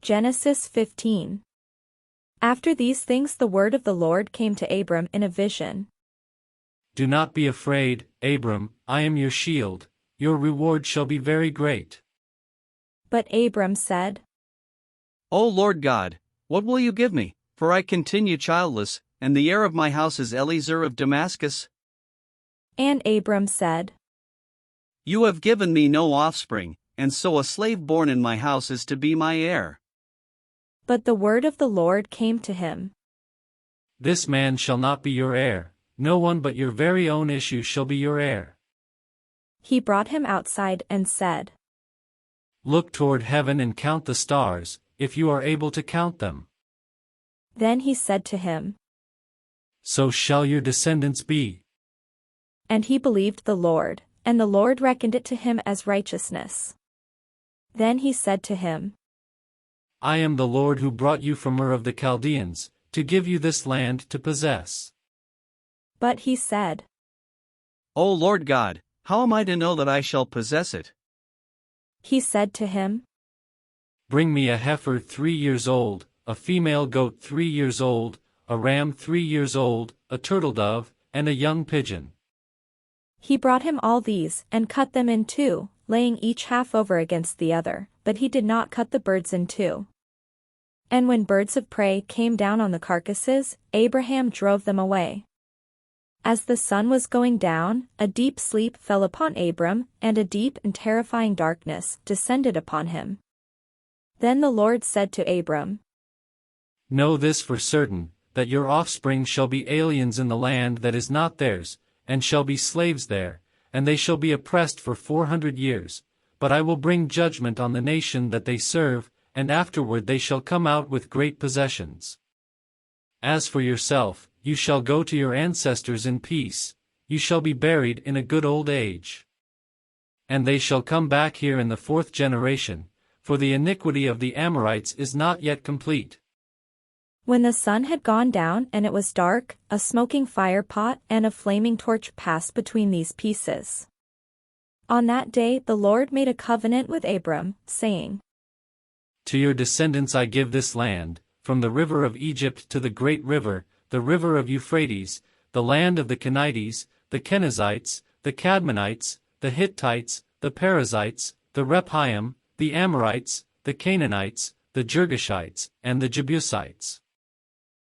Genesis 15. After these things the word of the Lord came to Abram in a vision. Do not be afraid, Abram, I am your shield, your reward shall be very great. But Abram said, O Lord God, what will you give me, for I continue childless, and the heir of my house is Eliezer of Damascus? And Abram said, You have given me no offspring, and so a slave born in my house is to be my heir. But the word of the Lord came to him. This man shall not be your heir, no one but your very own issue shall be your heir. He brought him outside and said, Look toward heaven and count the stars, if you are able to count them. Then he said to him, So shall your descendants be. And he believed the Lord, and the Lord reckoned it to him as righteousness. Then he said to him, I am the Lord who brought you from Ur of the Chaldeans, to give you this land to possess. But he said, O Lord God, how am I to know that I shall possess it? He said to him, Bring me a heifer 3 years old, a female goat 3 years old, a ram 3 years old, a turtle dove, and a young pigeon. He brought him all these, and cut them in two, laying each half over against the other, but he did not cut the birds in two. And when birds of prey came down on the carcasses, Abraham drove them away. As the sun was going down, a deep sleep fell upon Abram, and a deep and terrifying darkness descended upon him. Then the Lord said to Abram, Know this for certain, that your offspring shall be aliens in the land that is not theirs, and shall be slaves there, and they shall be oppressed for 400 years, but I will bring judgment on the nation that they serve, and afterward they shall come out with great possessions. As for yourself, you shall go to your ancestors in peace, you shall be buried in a good old age. And they shall come back here in the 4th generation, for the iniquity of the Amorites is not yet complete. When the sun had gone down and it was dark, a smoking fire pot and a flaming torch passed between these pieces. On that day the Lord made a covenant with Abram, saying, To your descendants I give this land, from the river of Egypt to the great river, the river of Euphrates, the land of the Kenites, the Kenizzites, the Cadmonites, the Hittites, the Perizzites, the Rephaim, the Amorites, the Canaanites, the Girgashites, and the Jebusites.